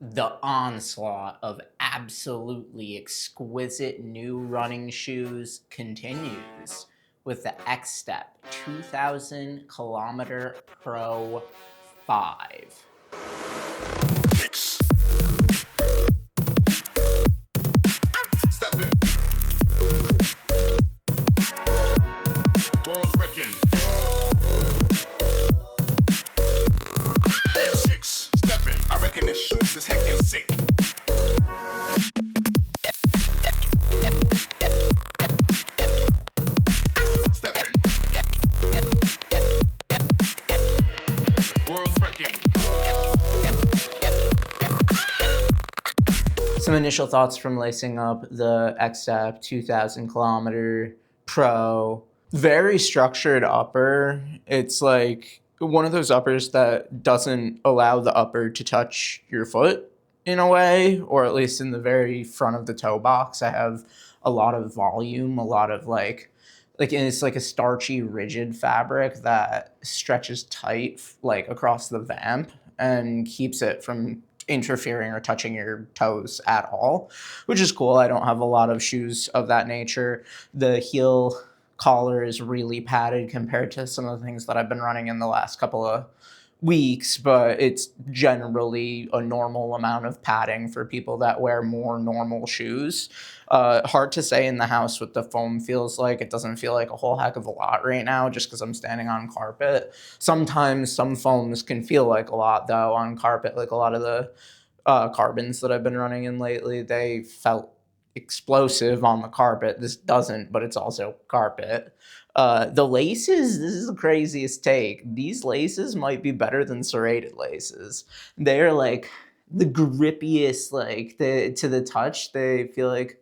The onslaught of absolutely exquisite new running shoes continues with the Xtep 2000KM Pro 5. Some initial thoughts from lacing up the Xtep 2000KM Pro. Very structured upper. It's like one of those uppers that doesn't allow the upper to touch your foot in a way, or at least in the very front of the toe box. I have a lot of volume, a lot of like and it's like a starchy, rigid fabric that stretches tight like across the vamp and keeps it from interfering or touching your toes at all, which is cool. I don't have a lot of shoes of that nature. The heel collar is really padded compared to some of the things that I've been running in the last couple of weeks, but it's generally a normal amount of padding for people that wear more normal shoes. Hard to say in the house what the foam feels like. It doesn't feel like a whole heck of a lot right now just because I'm standing on carpet. Sometimes some foams can feel like a lot though on carpet, like a lot of the carbons that I've been running in lately, they felt explosive on the carpet. This doesn't, but it's also carpet. The laces, this is the craziest take. These laces might be better than serrated laces. They're like the grippiest, like to the touch. They feel like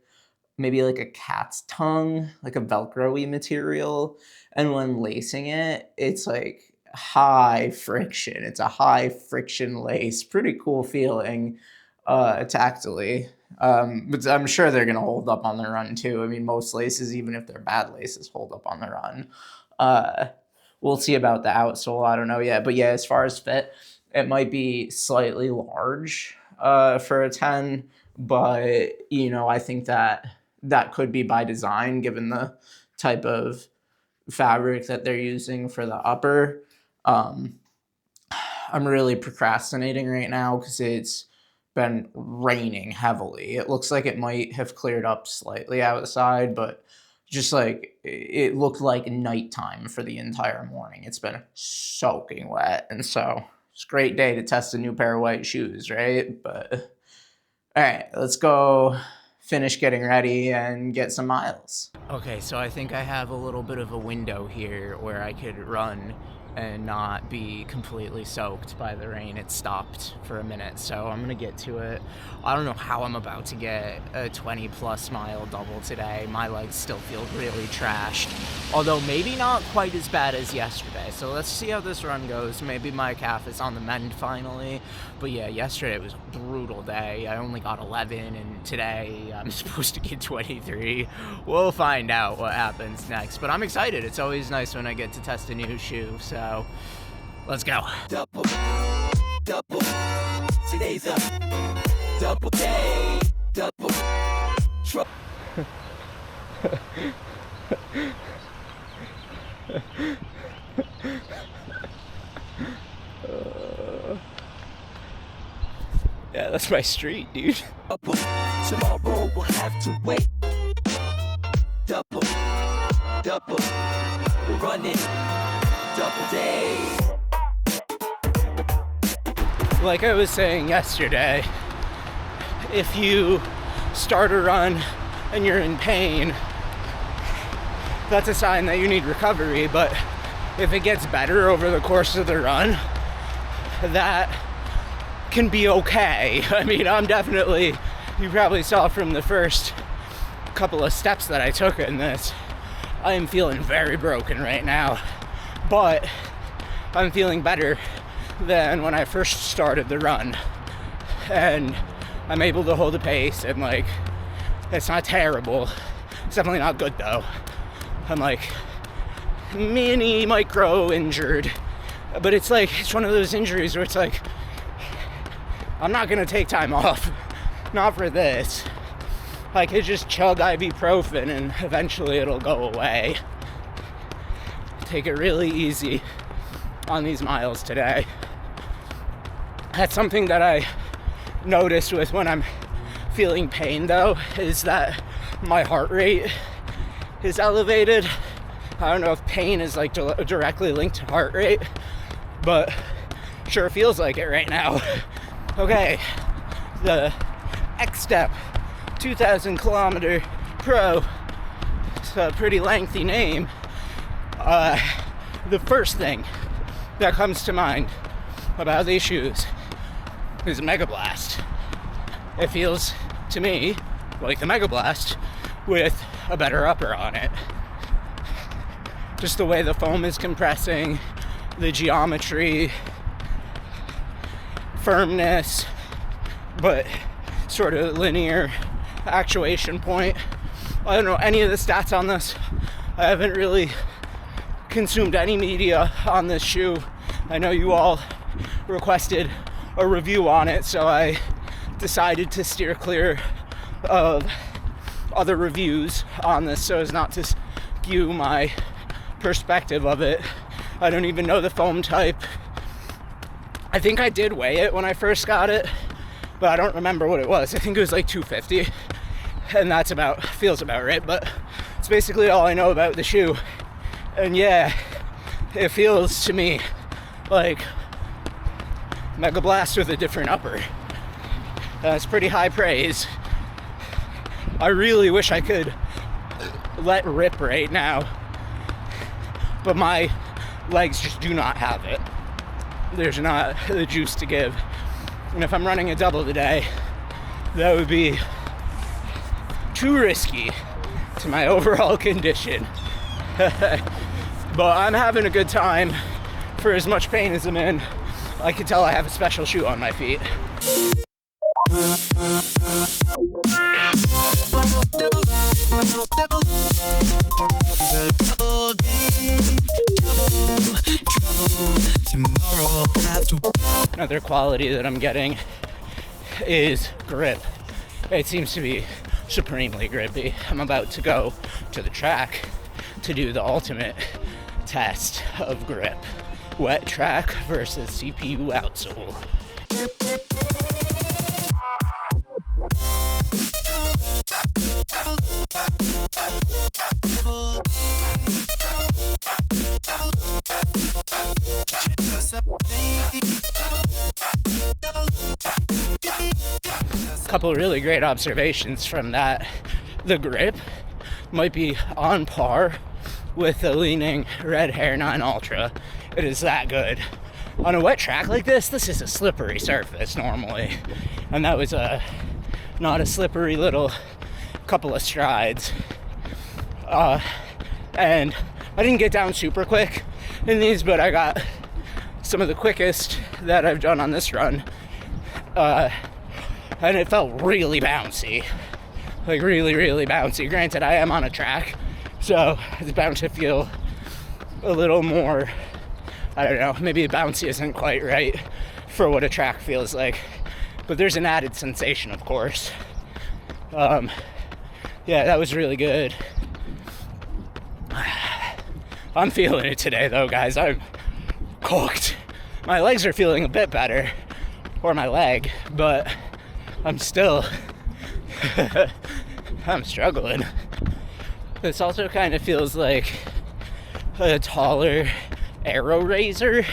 maybe like a cat's tongue, like a Velcro-y material. And when lacing it, it's like high friction. It's a high friction lace. Pretty cool feeling tactily. But I'm sure they're going to hold up on the run too. I mean, most laces, even if they're bad laces, hold up on the run. We'll see about the outsole. I don't know yet. But yeah, as far as fit, it might be slightly large for a 10. But, you know, I think that could be by design given the type of fabric that they're using for the upper. I'm really procrastinating right now because it's been raining heavily. It looks like it might have cleared up slightly outside, but just like it looked like nighttime for the entire morning. It's been soaking wet, and so it's a great day to test a new pair of white shoes, right? But all right, let's go finish getting ready and get some miles. Okay, so I think I have a little bit of a window here where I could run and not be completely soaked by the rain. It stopped for a minute, so I'm gonna get to it. I don't know how I'm about to get a 20+ mile double today. My legs still feel really trashed, although maybe not quite as bad as yesterday. So let's see how this run goes. Maybe my calf is on the mend finally. But yeah, yesterday was a brutal day. I only got 11, and today I'm supposed to get 23. We'll find out what happens next, but I'm excited. It's always nice when I get to test a new shoe, so let's go. Double, today's a double day, double trouble. Yeah, that's my street, dude. Tomorrow we'll have to wait. Double, we're running double day. Like I was saying yesterday, if you start a run and you're in pain, that's a sign that you need recovery. But if it gets better over the course of the run, that can be okay. I mean, I'm definitely, you probably saw from the first couple of steps that I took in this, I am feeling very broken right now, but I'm feeling better than when I first started the run, and I'm able to hold the pace, and like, it's not terrible. It's definitely not good though. I'm like mini micro injured, but it's like, it's one of those injuries where it's like, I'm not gonna take time off. Not for this. I could just chug ibuprofen and eventually it'll go away. Take it really easy on these miles today. That's something that I noticed with when I'm feeling pain though, is that my heart rate is elevated. I don't know if pain is like directly linked to heart rate, but sure feels like it right now. Okay, the Xtep 2000KM Pro. It's a pretty lengthy name. The first thing that comes to mind about these shoes is Megablast. It feels to me like the Megablast with a better upper on it. Just the way the foam is compressing, the geometry, firmness, but sort of linear actuation point. I don't know any of the stats on this. I haven't really consumed any media on this shoe. I know you all requested a review on it, so I decided to steer clear of other reviews on this so as not to skew my perspective of it. I don't even know the foam type. I think I did weigh it when I first got it, but I don't remember what it was. I think it was like 250, and that's feels about right, but it's basically all I know about the shoe. And yeah, it feels to me like Megablast with a different upper. That's pretty high praise. I really wish I could let rip right now, but my legs just do not have it. There's not the juice to give. And if I'm running a double today, that would be too risky to my overall condition. But I'm having a good time for as much pain as I'm in. I can tell I have a special shoe on my feet. Another quality that I'm getting is grip. It seems to be supremely grippy. I'm about to go to the track to do the ultimate test of grip. Wet track versus CPU outsole. A couple really great observations from that. The grip might be on par with the leaning Red Hair 9 Ultra. It is that good. On a wet track like this is a slippery surface normally, and that was not a slippery little couple of strides. And I didn't get down super quick in these, but I got some of the quickest that I've done on this run. And it felt really bouncy. Like really, really bouncy. Granted, I am on a track, so it's bound to feel a little more, I don't know, maybe bouncy isn't quite right for what a track feels like. But there's an added sensation, of course. Yeah, that was really good. I'm feeling it today, though, guys. I'm cooked. My legs are feeling a bit better, or my leg, but I'm still, I'm struggling. This also kind of feels like a taller Aero Razor,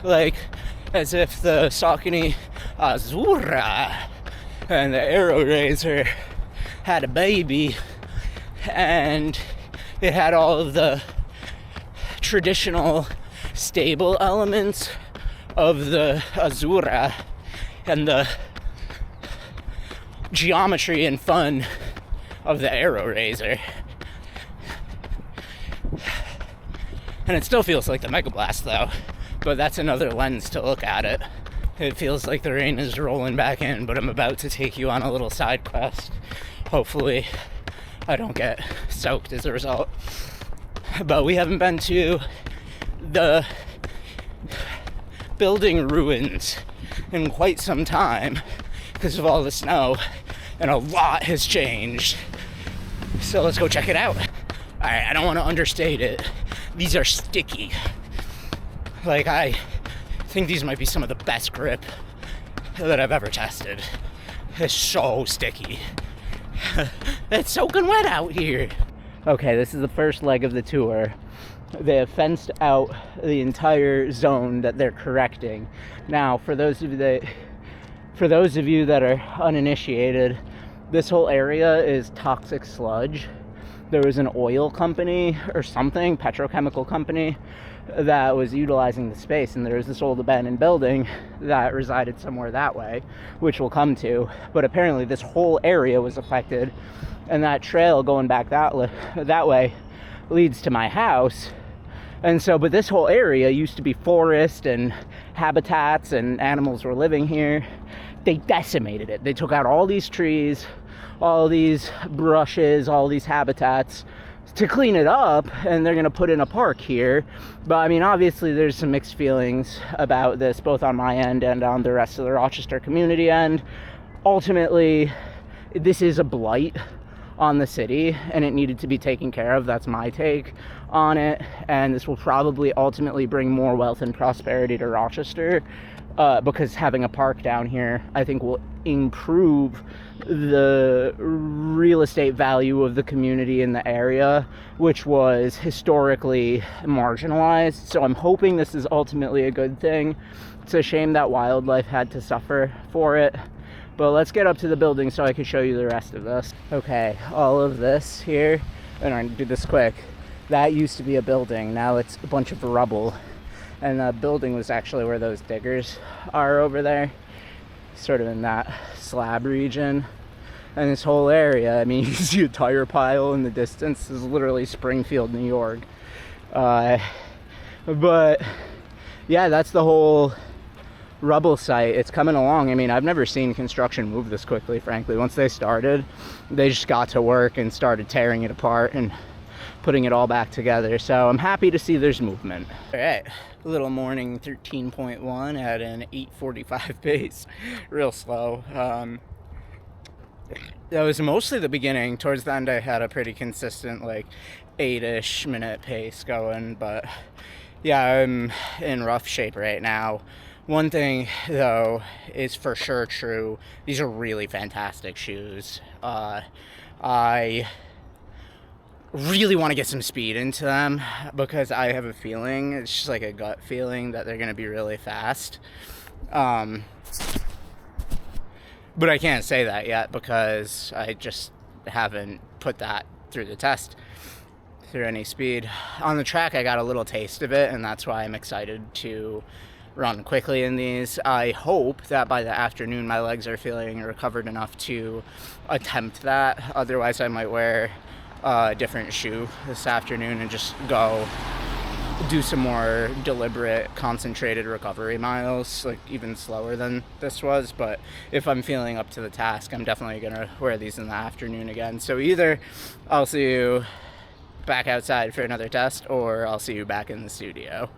like as if the Saucony Azura and the Aero Razor had a baby, and it had all of the traditional stable elements of the Azura and the geometry and fun of the Aero Razor. And it still feels like the Megablast though, but that's another lens to look at it. It feels like the rain is rolling back in, but I'm about to take you on a little side quest. Hopefully I don't get soaked as a result. But we haven't been to the building ruins in quite some time because of all the snow, and a lot has changed. So let's go check it out. Alright, I don't want to understate it. These are sticky. Like, I think these might be some of the best grip that I've ever tested. It's so sticky. It's soaking wet out here. Okay, this is the first leg of the tour. They have fenced out the entire zone that they're correcting. Now, for those of you that are uninitiated, this whole area is toxic sludge. There was an oil company or something, petrochemical company, that was utilizing the space, and there was this old abandoned building that resided somewhere that way, which we'll come to. But apparently this whole area was affected, and that trail going back that way leads to my house. And so, but this whole area used to be forest and habitats, and animals were living here. They decimated it. They took out all these trees, all these brushes, all these habitats to clean it up, and they're gonna put in a park here. But I mean, obviously there's some mixed feelings about this, both on my end and on the rest of the Rochester community end. Ultimately, this is a blight on the city, and it needed to be taken care of. That's my take on it, and this will probably ultimately bring more wealth and prosperity to Rochester, because having a park down here, I think, will improve the real estate value of the community in the area, which was historically marginalized. So I'm hoping this is ultimately a good thing. It's a shame that wildlife had to suffer for it. But let's get up to the building so I can show you the rest of this. Okay, all of this here, and I'm gonna do this quick. That used to be a building. Now it's a bunch of rubble. And the building was actually where those diggers are over there, sort of in that slab region. And this whole area, I mean, you see a tire pile in the distance. This is literally Springfield, New York. But yeah, that's the whole rubble site. It's coming along. I mean, I've never seen construction move this quickly, frankly. Once they started, they just got to work and started tearing it apart and putting it all back together. So I'm happy to see there's movement. All right, a little morning 13.1 at an 8:45 pace, real slow. That was mostly the beginning. Towards the end, I had a pretty consistent, like, 8-ish minute pace going. But yeah, I'm in rough shape right now. One thing, though, is for sure true. These are really fantastic shoes. I really want to get some speed into them because I have a feeling, it's just like a gut feeling, that they're going to be really fast. But I can't say that yet because I just haven't put that through the test through any speed. On the track, I got a little taste of it, and that's why I'm excited to run quickly in these. I hope that by the afternoon my legs are feeling recovered enough to attempt that. Otherwise, I might wear a different shoe this afternoon and just go do some more deliberate, concentrated recovery miles, like even slower than this was. But if I'm feeling up to the task, I'm definitely gonna wear these in the afternoon again. So either I'll see you back outside for another test, or I'll see you back in the studio.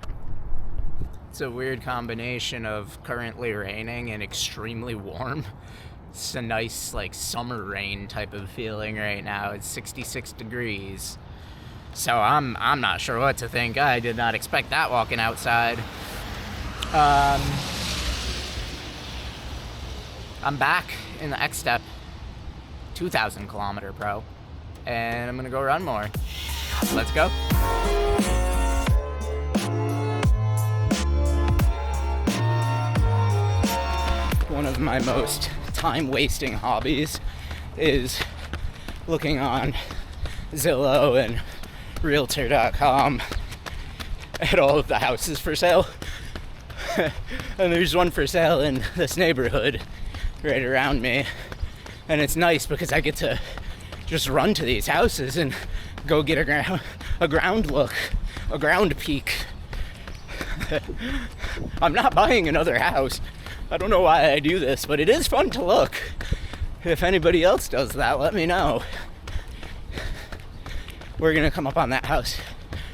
It's a weird combination of currently raining and extremely warm. It's a nice, like, summer rain type of feeling right now. It's 66 degrees. So I'm not sure what to think. I did not expect that walking outside. I'm back in the Xtep 2000KM Pro, and I'm gonna go run more. Let's go. One of my most time-wasting hobbies is looking on Zillow and Realtor.com at all of the houses for sale. And there's one for sale in this neighborhood right around me. And it's nice because I get to just run to these houses and go get a ground look, a ground peek. I'm not buying another house. I don't know why I do this, but it is fun to look. If anybody else does that, let me know. We're gonna come up on that house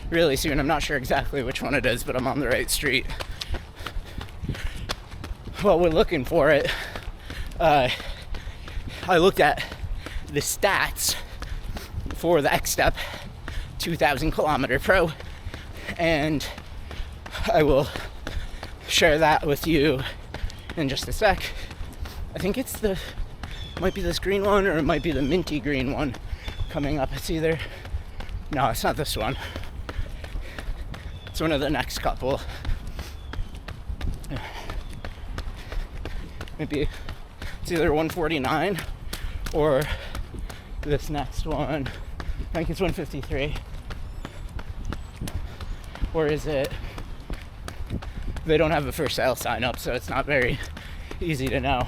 really soon. I'm not sure exactly which one it is, but I'm on the right street. well, we're looking for it. I looked at the stats for the Xtep 2000KM Pro, and I will share that with you in just a sec. I think it's might be this green one, or it might be the minty green one coming up. It's either, no, it's not this one. It's one of the next couple. Maybe it's either 149 or this next one. I think it's 153. Or is it? They don't have a for sale sign up, so it's not very easy to know.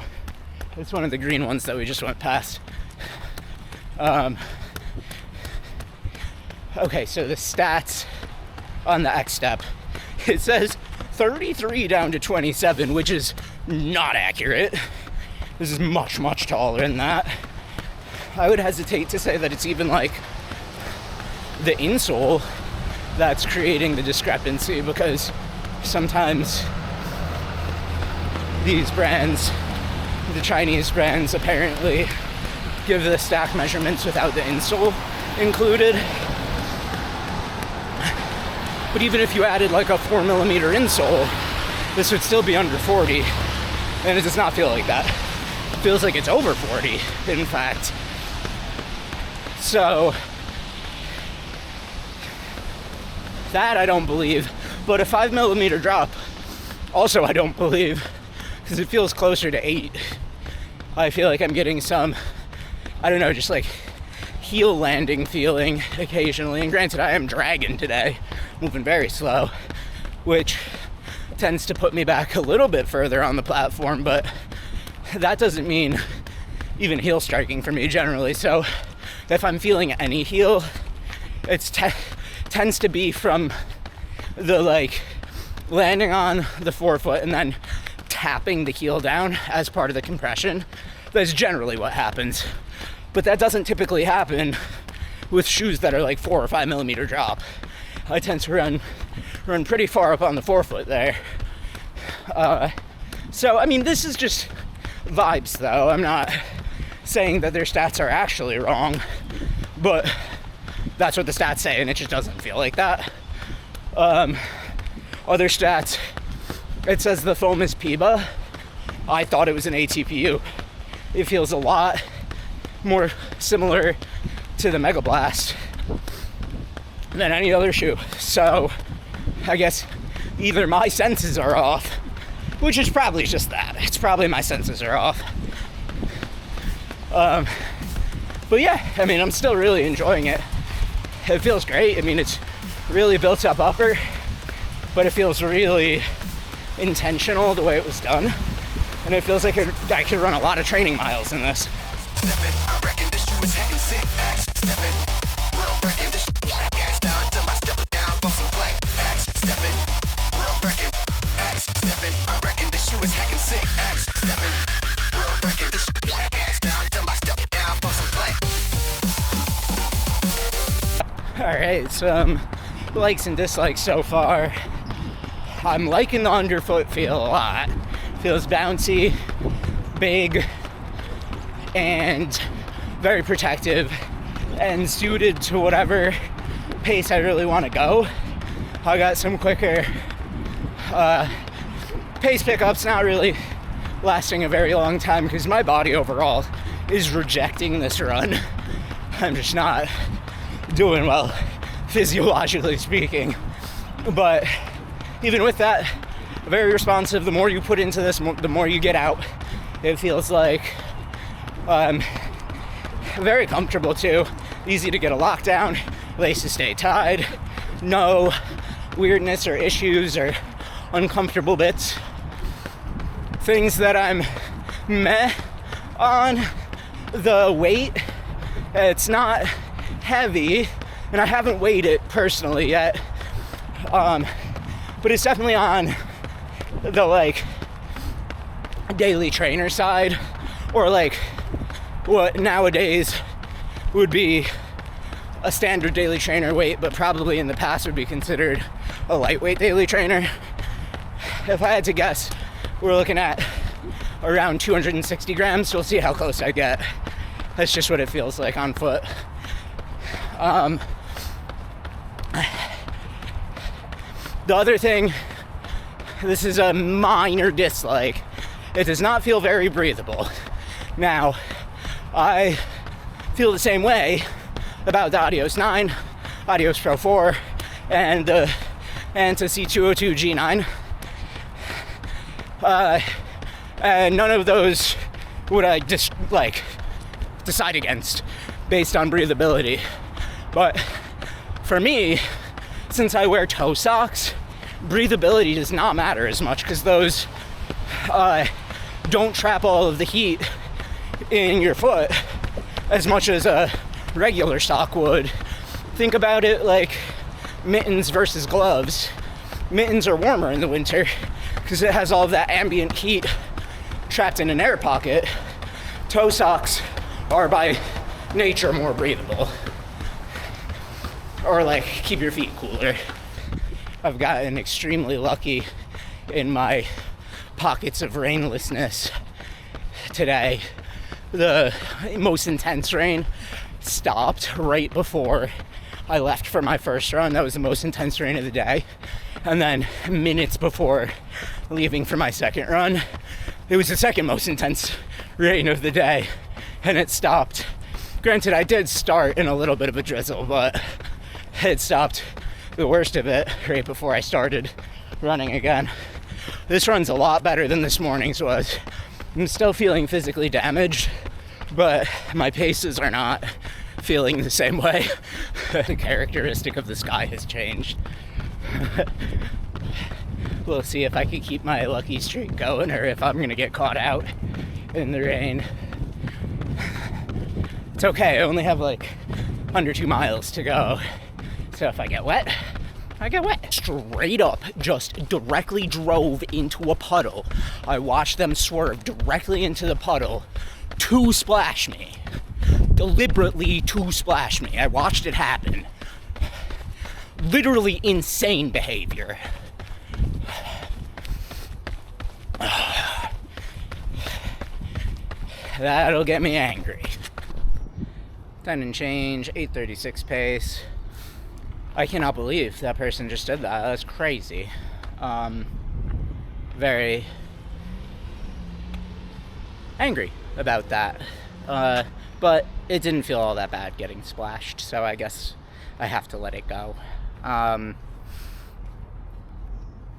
It's one of the green ones that we just went past. Okay, so the stats on the Xtep, it says 33 down to 27, which is not accurate. This is much, much taller than that. I would hesitate to say that it's even like the insole that's creating the discrepancy, because sometimes these brands, the Chinese brands, apparently give the stack measurements without the insole included. But even if you added like a 4mm insole, this would still be under 40, and it does not feel like that. It feels like it's over 40, in fact. So that I don't believe, but a 5mm drop also I don't believe, because it feels closer to 8. I feel like I'm getting some, I don't know, just like heel landing feeling occasionally. And granted, I am dragging today, moving very slow, which tends to put me back a little bit further on the platform, but that doesn't mean even heel striking for me generally. So if I'm feeling any heel, it tends to be from the like landing on the forefoot and then tapping the heel down as part of the compression. That's generally what happens, but that doesn't typically happen with shoes that are like 4 or 5mm drop. I tend to run pretty far up on the forefoot there. So I mean, this is just vibes though. I'm not saying that their stats are actually wrong, but that's what the stats say, and it just doesn't feel like that. Other stats, it says the foam is PIBA. I thought it was an ATPU. It feels a lot more similar to the Megablast than any other shoe. So I guess either my senses are off, which is probably just that. It's probably my senses are off. But yeah, I mean, I'm still really enjoying it. It feels great. I mean, it's really built up upper, but it feels really intentional the way it was done. And it feels like I could run a lot of training miles in this. Alright, some likes and dislikes so far. I'm liking the underfoot feel a lot. Feels bouncy, big, and very protective, and suited to whatever pace I really want to go. I got some quicker pace pickups, not really lasting a very long time because my body overall is rejecting this run. I'm just not doing well, physiologically speaking. But even with that, very responsive. The more you put into this, the more you get out. It feels like very comfortable too. Easy to get a lockdown. Laces stay tied. No weirdness or issues or uncomfortable bits. Things that I'm meh on. The weight. It's not heavy, and I haven't weighed it personally yet. But it's definitely on the like daily trainer side, or like what nowadays would be a standard daily trainer weight, but probably in the past would be considered a lightweight daily trainer. If I had to guess, we're looking at around 260 grams. We'll see how close I get. That's just what it feels like on foot. The other thing, this is a minor dislike. It does not feel very breathable. Now, I feel the same way about the Adios 9, Adios Pro 4, and the Anta C202 G9. And none of those would I just decide against based on breathability. But for me, since I wear toe socks, breathability does not matter as much because those don't trap all of the heat in your foot as much as a regular sock would. Think about it like mittens versus gloves. Mittens are warmer in the winter because it has all of that ambient heat trapped in an air pocket. Toe socks are by nature more breathable, or keep your feet cooler. I've gotten extremely lucky in my pockets of rainlessness today. The most intense rain stopped right before I left for my first run. That was the most intense rain of the day. And then minutes before leaving for my second run, it was the second most intense rain of the day, and it stopped. Granted, I did start in a little bit of a drizzle, but it stopped the worst of it right before I started running again. This run's a lot better than this morning's was. I'm still feeling physically damaged, but my paces are not feeling the same way. The characteristic of the sky has changed. We'll see if I can keep my lucky streak going or if I'm gonna get caught out in the rain. It's okay, I only have under 2 miles to go. So if I get wet, I get wet. Straight up, just directly drove into a puddle. I watched them swerve directly into the puddle to splash me. Deliberately to splash me. I watched it happen. Literally insane behavior. That'll get me angry. 10 and change, 8:36 pace. I cannot believe that person just did that. That's crazy. Very angry about that. But it didn't feel all that bad getting splashed, so I guess I have to let it go.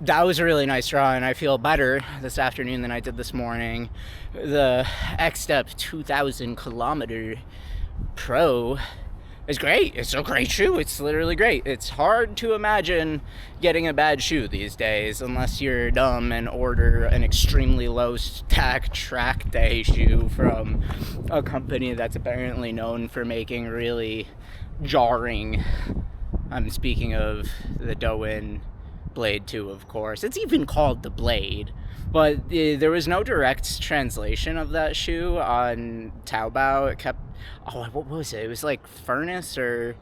That was a really nice run. I feel better this afternoon than I did this morning. The Xtep 2000KM Pro is great. It's a great shoe. It's literally great. It's hard to imagine getting a bad shoe these days unless you're dumb and order an extremely low stack track day shoe from a company that's apparently known for making really jarring. I'm speaking of the Douyin Blade 2, of course. It's even called the Blade, but there was no direct translation of that shoe on Taobao. It kept, what was it? It was Furnace or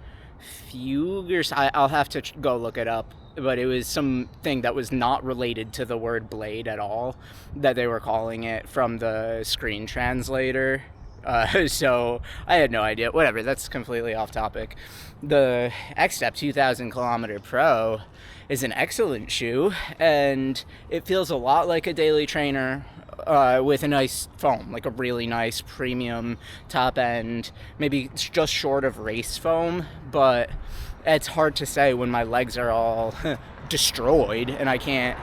Fugue or I'll have to go look it up, but it was something that was not related to the word blade at all, that they were calling it from the screen translator. So I had no idea. Whatever, that's completely off topic. The Xtep 2000KM Pro is an excellent shoe, and it feels a lot like a daily trainer with a nice foam, a really nice premium top end, maybe just short of race foam, but it's hard to say when my legs are all destroyed and I can't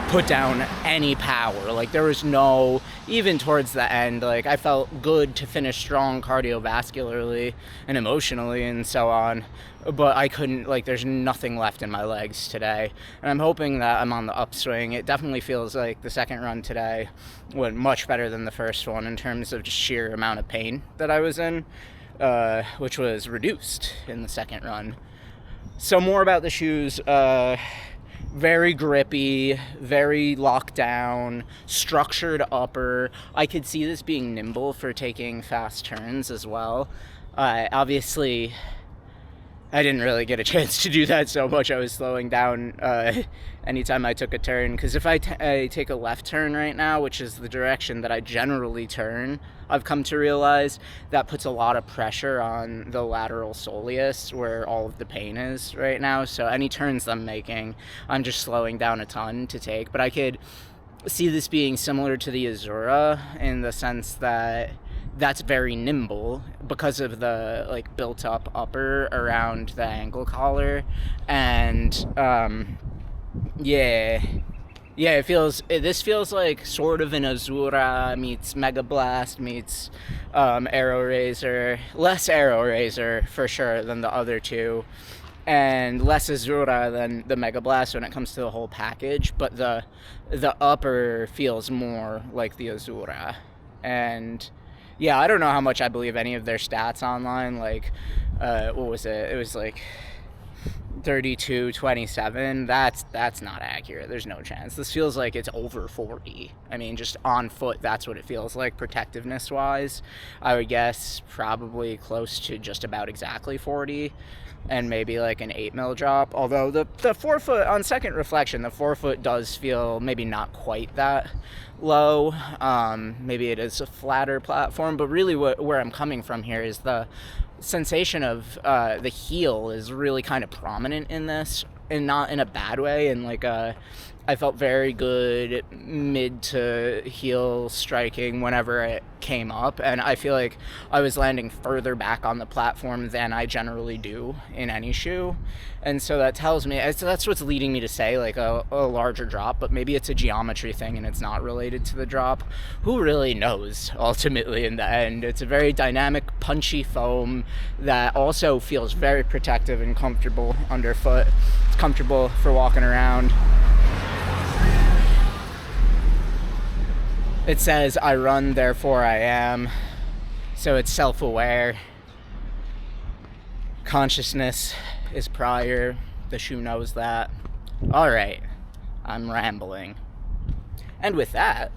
put down any power. There was no, even towards the end, I felt good to finish strong cardiovascularly and emotionally and so on, but I couldn't, there's nothing left in my legs today, and I'm hoping that I'm on the upswing. It definitely feels like the second run today went much better than the first one in terms of just sheer amount of pain that I was in, which was reduced in the second run. So more about the shoes. Very grippy, very locked down, structured upper. I could see this being nimble for taking fast turns as well. Obviously, I didn't really get a chance to do that so much. I was slowing down anytime I took a turn, because if I take a left turn right now, which is the direction that I generally turn, I've come to realize that puts a lot of pressure on the lateral soleus where all of the pain is right now. So any turns I'm making, I'm just slowing down a ton to take. But I could see this being similar to the Azura in the sense that that's very nimble because of the like built up upper around the ankle collar, and yeah, this feels like sort of an Azura meets Megablast meets Arrow Razor, less Arrow Razor for sure than the other two, and less Azura than the Megablast when it comes to the whole package, but the upper feels more like the Azura. And yeah, I don't know how much I believe any of their stats online. Like, what was it? It was like 32-27. That's not accurate. There's no chance. This feels like it's over 40. I mean, just on foot, that's what it feels like protectiveness wise. I would guess probably close to just about exactly 40, and maybe like an 8 mil drop. Although the forefoot, on second reflection, the forefoot does feel maybe not quite that low. Maybe it is a flatter platform, but really where I'm coming from here is the sensation of the heel is really kind of prominent in this, and not in a bad way. And like I felt very good mid to heel striking whenever it came up, and I feel like I was landing further back on the platform than I generally do in any shoe. And so that tells me, that's what's leading me to say like a larger drop, but maybe it's a geometry thing and it's not related to the drop. Who really knows ultimately in the end? It's a very dynamic, punchy foam that also feels very protective and comfortable underfoot. It's comfortable for walking around. It says, I run, therefore I am. So it's self-aware. Consciousness is prior. The shoe knows that. All right, I'm rambling. And with that,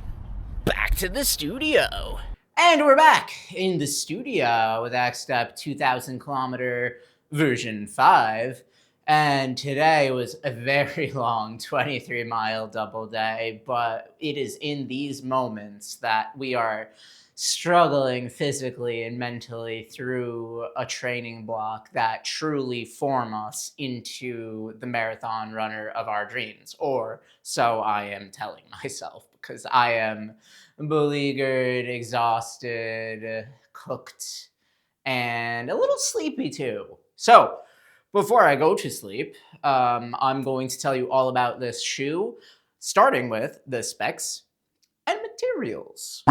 back to the studio. And we're back in the studio with Xtep 2000KM version 5. And today was a very long 23-mile double day, but it is in these moments that we are struggling physically and mentally through a training block that truly form us into the marathon runner of our dreams. Or so I am telling myself, because I am beleaguered, exhausted, cooked, and a little sleepy too. So before I go to sleep, I'm going to tell you all about this shoe, starting with the specs and materials.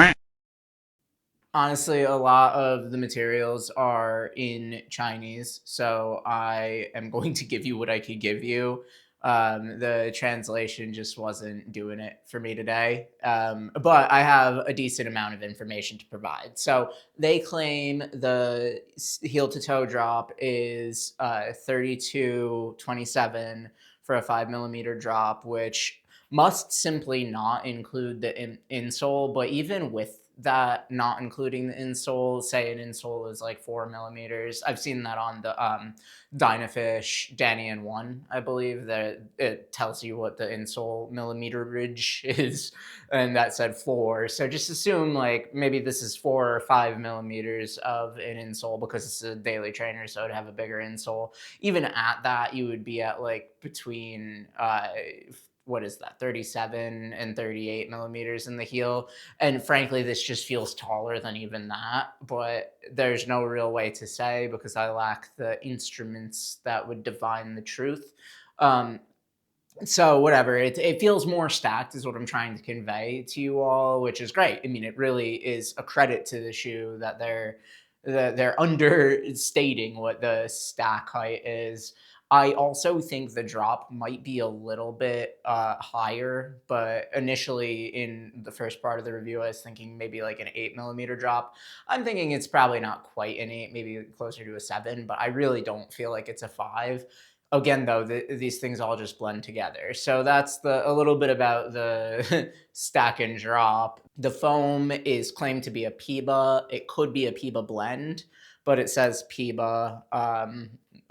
Honestly, a lot of the materials are in Chinese, so I am going to give you what I could give you. The translation just wasn't doing it for me today, but I have a decent amount of information to provide. So they claim the heel to toe drop is 32-27 for a 5 mm drop, which must simply not include the insole. But even with that, not including the insole, say an insole is like 4 mm. I've seen that on the Dynafish Danny and 1, I believe, that it tells you what the insole millimeterage is, and that said 4. So just assume like maybe this is 4 or 5 millimeters of an insole because it's a daily trainer, so it'd have a bigger insole. Even at that, you would be at like between what is that, 37 and 38 millimeters in the heel. And frankly, this just feels taller than even that, but there's no real way to say because I lack the instruments that would divine the truth. So whatever, it feels more stacked is what I'm trying to convey to you all, which is great. I mean, it really is a credit to the shoe that they're understating what the stack height is. I also think the drop might be a little bit higher, but initially in the first part of the review, I was thinking maybe like an 8 mm drop. I'm thinking it's probably not quite an 8, maybe closer to a 7, but I really don't feel like it's a 5. Again, though, these things all just blend together. So that's a little bit about the stack and drop. The foam is claimed to be a PIBA. It could be a PIBA blend, but it says PIBA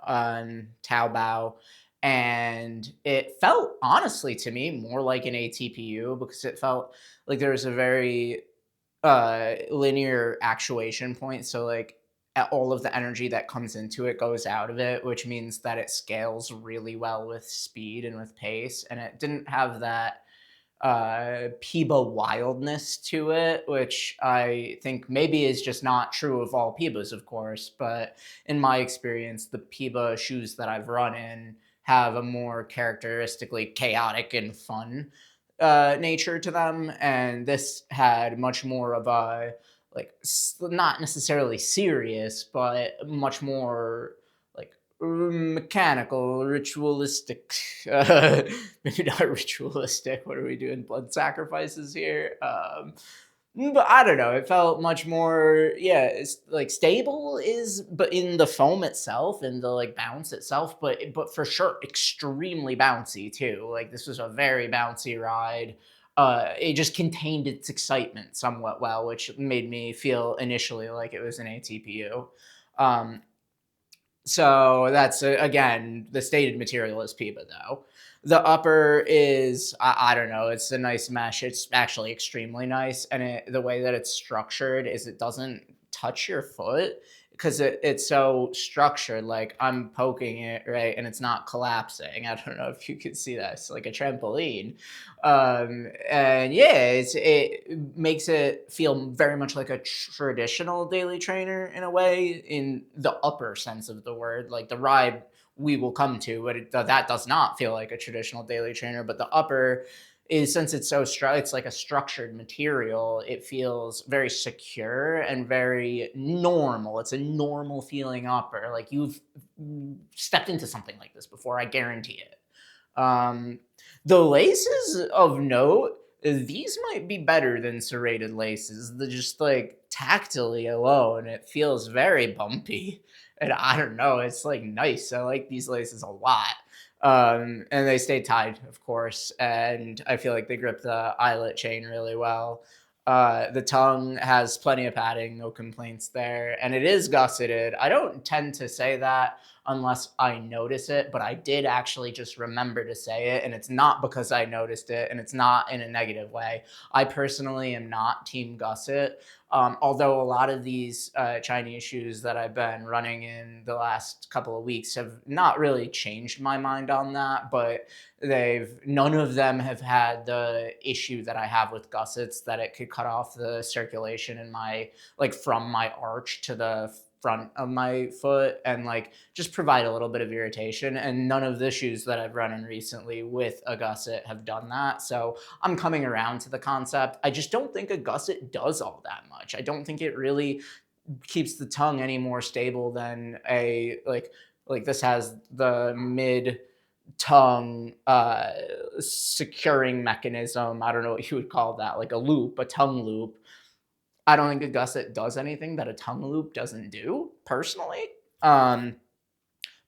on Taobao, and it felt honestly to me more like an ATPU because it felt like there was a very linear actuation point. So like all of the energy that comes into it goes out of it, which means that it scales really well with speed and with pace. And it didn't have that Piba wildness to it, which I think maybe is just not true of all Pibas, of course. But in my experience, the Piba shoes that I've run in have a more characteristically chaotic and fun nature to them. And this had much more of a, like, not necessarily serious, but much more like mechanical, ritualistic. Maybe not ritualistic. What are we doing? Blood sacrifices here. But I don't know. It felt much more, yeah, it's like stable is, but in the foam itself and the like bounce itself, but for sure extremely bouncy too. Like this was a very bouncy ride. It just contained its excitement somewhat well, which made me feel initially like it was an ATPU. Um, so that's again the stated material is Piba though. The upper is I don't know. It's a nice mesh. It's actually extremely nice, and the way that it's structured is it doesn't touch your foot because it's so structured. Like I'm poking it right, and it's not collapsing. I don't know if you can see that. It's like a trampoline, and yeah, it makes it feel very much like a traditional daily trainer in a way, in the upper sense of the word. Like the ride we will come to, but that does not feel like a traditional daily trainer. But the upper is, since it's so it's like a structured material, it feels very secure and very normal. It's a normal feeling upper. Like you've stepped into something like this before, I guarantee it. Um, the laces of note, these might be better than serrated laces. The just like tactily alone, it feels very bumpy. And I don't know, it's like nice. I like these laces a lot. And they stay tied, of course. And I feel like they grip the eyelet chain really well. The tongue has plenty of padding, no complaints there. And it is gusseted. I don't tend to say that unless I notice it, but I did actually just remember to say it. And it's not because I noticed it, and it's not in a negative way. I personally am not team gusset. Although a lot of these Chinese shoes that I've been running in the last couple of weeks have not really changed my mind on that, but none of them have had the issue that I have with gussets, that it could cut off the circulation in my, like from my arch to the front of my foot, and like just provide a little bit of irritation. And none of the shoes that I've run in recently with a gusset have done that. So I'm coming around to the concept. I just don't think a gusset does all that much. I don't think it really keeps the tongue any more stable than a like this has the mid tongue securing mechanism. I don't know what you would call that, like a loop, a tongue loop. I don't think a gusset does anything that a tongue loop doesn't do, personally. Um,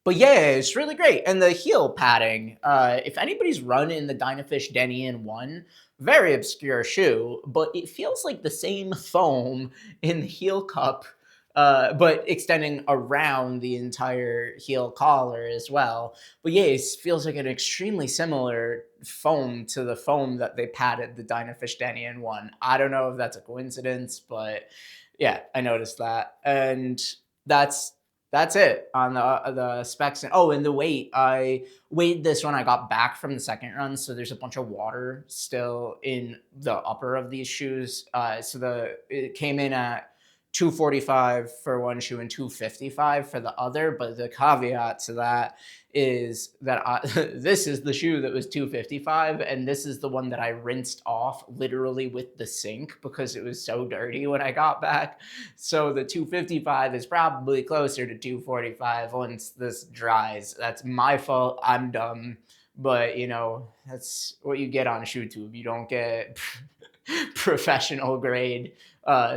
but yeah, it's really great. And the heel padding, if anybody's run in the Dynafish Denian 1, very obscure shoe, but it feels like the same foam in the heel cup, but extending around the entire heel collar as well. But yeah, it feels like an extremely similar foam to the foam that they padded the Dynafish Denian 1. I don't know if that's a coincidence, but yeah, I noticed that. And that's that's it on the specs. Oh, and the weight. I weighed this when I got back from the second run, so there's a bunch of water still in the upper of these shoes. So it came in at 245 for one shoe and 255 for the other. But the caveat to that is that this is the shoe that was 255, and this is the one that I rinsed off literally with the sink because it was so dirty when I got back. So the 255 is probably closer to 245 once this dries. That's my fault. I'm dumb. But, you know, that's what you get on ShoeTube. You don't get professional grade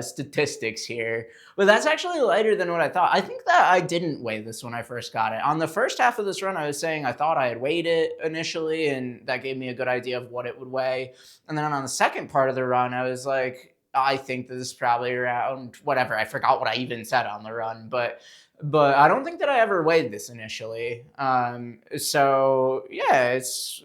statistics here. But that's actually lighter than what I thought. I think that I didn't weigh this when I first got it. On the first half of this run, I was saying I thought I had weighed it initially, and that gave me a good idea of what it would weigh. And then on the second part of the run, I was like, I think this is probably around whatever. I forgot what I even said on the run, but I don't think that I ever weighed this initially. So yeah, it's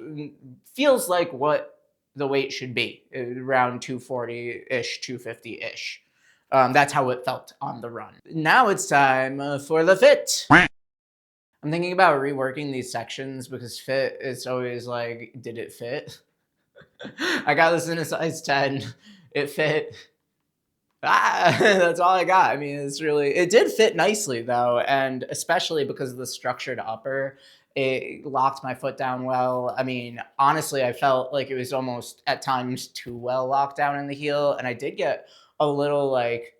feels like what the weight should be, around 240-ish, 250-ish. That's how it felt on the run. Now it's time for the fit. I'm thinking about reworking these sections because fit is always like, did it fit? I got this in a size 10. It fit. That's all I got. I mean, it did fit nicely though. And especially because of the structured upper, it locked my foot down well. I mean, honestly, I felt like it was almost at times too well locked down in the heel. And I did get a little like,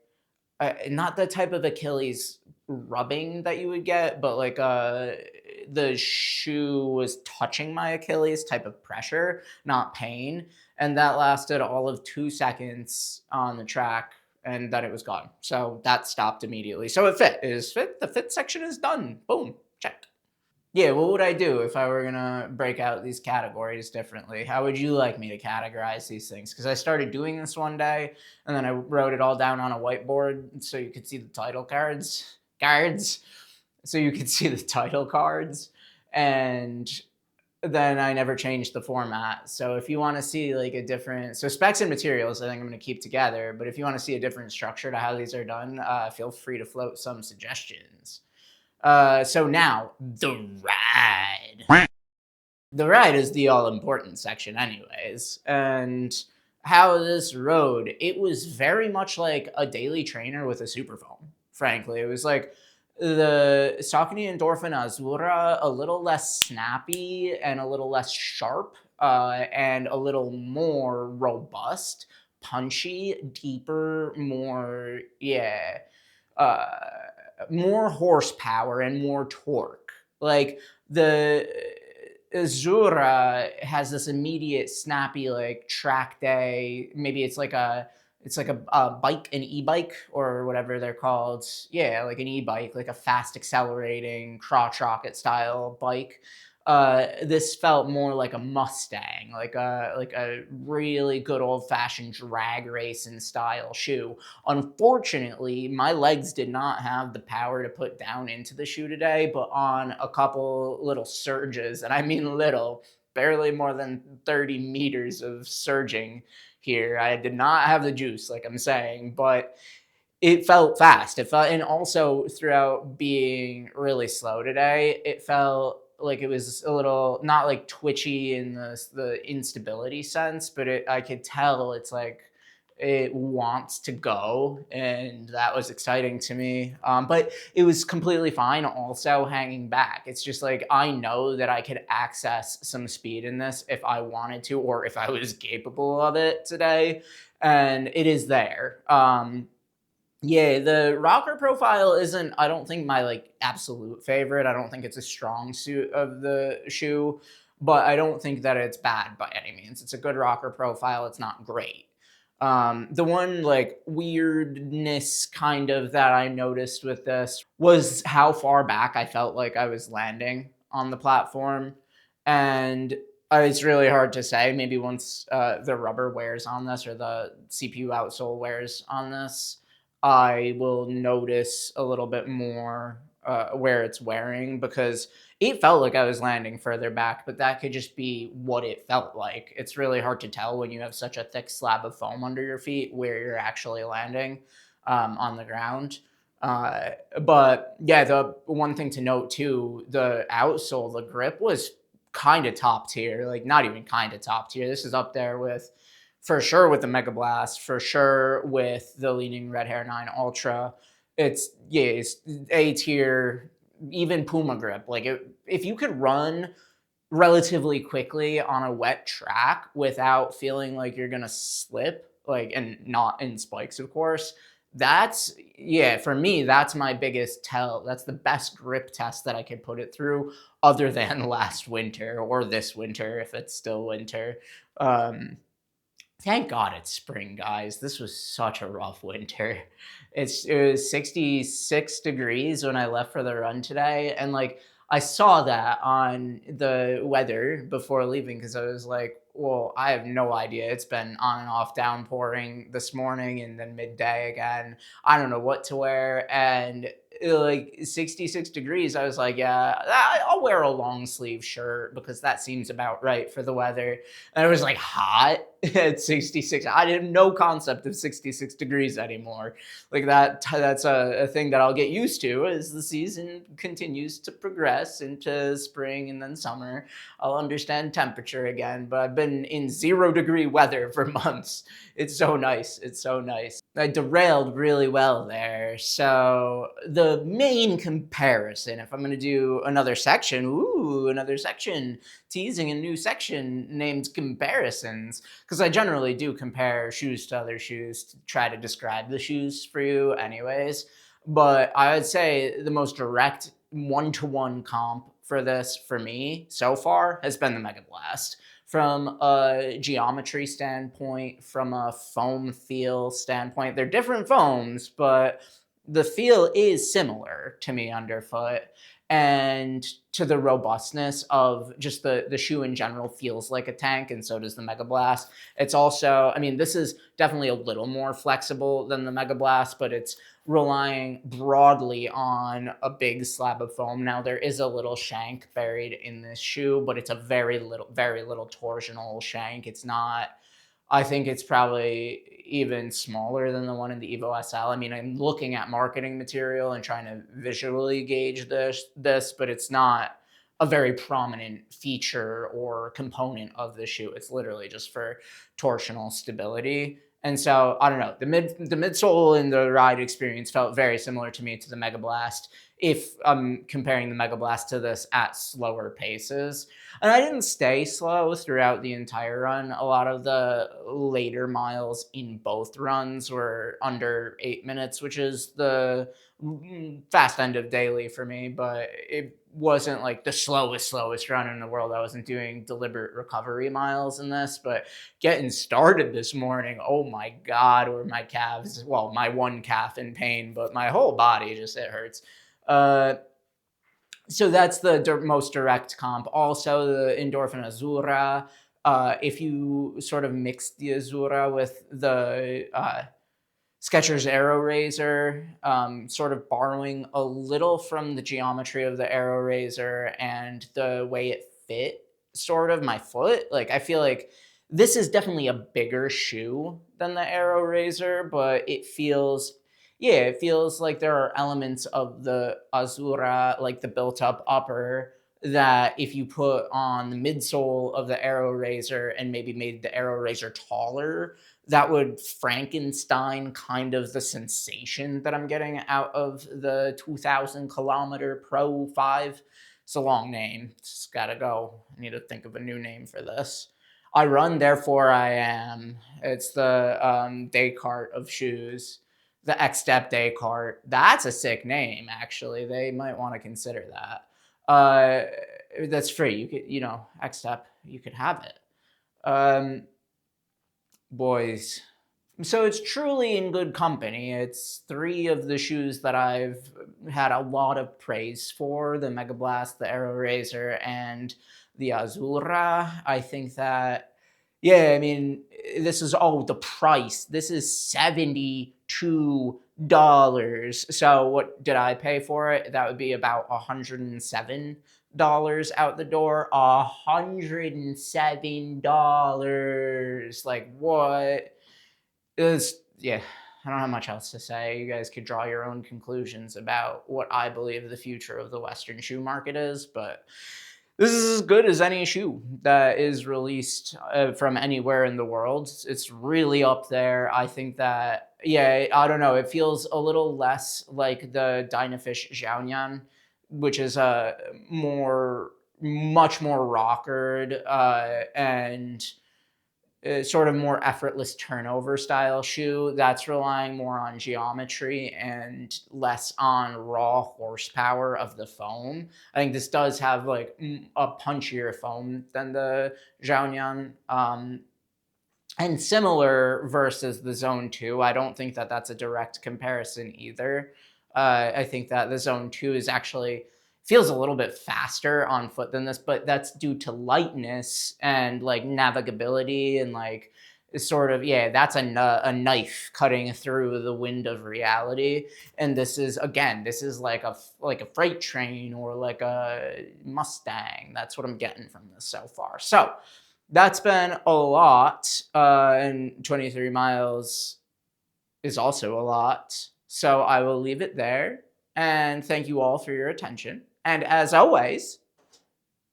not the type of Achilles rubbing that you would get, but like the shoe was touching my Achilles type of pressure, not pain. And that lasted all of 2 seconds on the track, and then it was gone. So that stopped immediately. So it fit. It is fit. The fit section is done. Boom. Check. Yeah, what would I do if I were gonna break out these categories differently? How would you like me to categorize these things? Because I started doing this one day, and then I wrote it all down on a whiteboard so you could see the title cards, so you could see the title cards, and then I never changed the format. So if you want to see like a different, so specs and materials, I think I'm going to keep together. But if you want to see a different structure to how these are done, feel free to float some suggestions. So now, the ride. The ride is the all-important section anyways. And how this rode, it was very much like a daily trainer with a super foam, frankly. It was like the Saucony Endorphin Azura, a little less snappy and a little less sharp, and a little more robust, punchy, deeper, more, yeah, uh, more horsepower and more torque. Like the Azura has this immediate snappy like track day. Maybe it's like a bike, an e-bike or whatever they're called. Yeah, like an e-bike, like a fast accelerating crotch rocket style bike. This felt more like a Mustang, like a really good old fashioned drag racing style shoe. Unfortunately, my legs did not have the power to put down into the shoe today, but on a couple little surges, and I mean little, barely more than 30 meters of surging here. I did not have the juice, like I'm saying, but it felt fast. It felt, and also throughout being really slow today, it felt like it was a little not like twitchy in the instability sense, but I could tell it's like it wants to go, and that was exciting to me. But it was completely fine also hanging back. It's just like I know that I could access some speed in this if I wanted to, or if I was capable of it today, and it is there. Yeah, the rocker profile isn't, I don't think, my like absolute favorite. I don't think it's a strong suit of the shoe, but I don't think that it's bad by any means. It's a good rocker profile. It's not great. The one like weirdness kind of that I noticed with this was how far back I felt like I was landing on the platform. And it's really hard to say. Maybe once the rubber wears on this, or the CPU outsole wears on this, I will notice a little bit more where it's wearing, because it felt like I was landing further back, but that could just be what it felt like. It's really hard to tell when you have such a thick slab of foam under your feet where you're actually landing on the ground. But yeah, the one thing to note too, the outsole, the grip was kind of top tier, like not even kind of top tier. This is up there with, for sure, with the Megablast, for sure with the Leaning Red Hair 9 Ultra. It's, yeah, it's A tier, even Puma grip. Like if you could run relatively quickly on a wet track without feeling like you're gonna slip, like, and not in spikes, of course, that's, yeah, for me, that's my biggest tell. That's the best grip test that I could put it through, other than last winter or this winter, if it's still winter. Thank God it's spring, guys. This was such a rough winter. It was 66 degrees when I left for the run today, and like I saw that on the weather before leaving, because I was like, well, I have no idea. It's been on and off downpouring this morning and then midday again. I don't know what to wear. And like 66 degrees, I was like, yeah, I'll wear a long sleeve shirt because that seems about right for the weather. And it was like hot at 66. I had no concept of 66 degrees anymore. Like that's a thing that I'll get used to as the season continues to progress into spring and then summer. I'll understand temperature again, but I've been in 0 degree weather for months. It's so nice. It's so nice. I derailed really well there. So the main comparison, if I'm going to do another section, teasing a new section named comparisons, because I generally do compare shoes to other shoes to try to describe the shoes for you anyways. But I would say the most direct one-to-one comp for this for me so far has been the Megablast. From a geometry standpoint, from a foam feel standpoint, they're different foams, but the feel is similar to me underfoot. And to the robustness of just the shoe in general feels like a tank, and so does the Megablast. It's also, I mean, this is definitely a little more flexible than the Megablast, but it's relying broadly on a big slab of foam. Now there is a little shank buried in this shoe, but it's a very little torsional shank. It's not, I think it's probably even smaller than the one in the Evo SL. I mean, I'm looking at marketing material and trying to visually gauge this, but it's not a very prominent feature or component of the shoe. It's literally just for torsional stability. And so I don't know. The midsole in the ride experience felt very similar to me to the Megablast. If I'm comparing the Megablast to this at slower paces, and I didn't stay slow throughout the entire run. A lot of the later miles in both runs were under 8 minutes, which is the fast end of daily for me, but it wasn't like the slowest run in the world. I wasn't doing deliberate recovery miles in this, but getting started this morning, oh my God, were my calves, well, my one calf in pain, but my whole body just, it hurts. So that's the most direct comp. Also, the Endorphin Azura. If you sort of mix the Azura with the Skechers Aero Razor, sort of borrowing a little from the geometry of the Aero Razor and the way it fit sort of my foot. Like, I feel like this is definitely a bigger shoe than the Aero Razor, but it feels, yeah, it feels like there are elements of the Azura, like the built-up upper, that if you put on the midsole of the Aero Razor and maybe made the Aero Razor taller, that would Frankenstein kind of the sensation that I'm getting out of the 2000 km Pro 5. It's a long name. It's gotta go. I need to think of a new name for this. I run, therefore I am. It's the Descartes of shoes. The Xtep Descartes. That's a sick name, actually. They might want to consider that. That's free. You could, Xtep, you could have it. Boys. So it's truly in good company. It's three of the shoes that I've had a lot of praise for, the Megablast, the Aero Razor, and the Azura. I think that, yeah, I mean, this is, the price. This is $72. So what did I pay for it? That would be about $107 out the door. $107. Like, what? Yeah, I don't have much else to say. You guys could draw your own conclusions about what I believe the future of the Western shoe market is, but this is as good as any shoe that is released from anywhere in the world. It's really up there. I think that, yeah, I don't know. It feels a little less like the Dynafish Xiaoyan, which is much more rockered and sort of more effortless turnover style shoe that's relying more on geometry and less on raw horsepower of the foam. I think this does have like a punchier foam than the Xiaoyan. And similar versus the Zone 2. I don't think that that's a direct comparison either. I think that the Zone 2 is actually feels a little bit faster on foot than this, but that's due to lightness and like navigability and like sort of, yeah, that's a knife cutting through the wind of reality. And this is, again, this is like a freight train or like a Mustang. That's what I'm getting from this so far. So that's been a lot, and 23 miles is also a lot. So I will leave it there. And thank you all for your attention. And as always,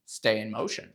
stay in motion.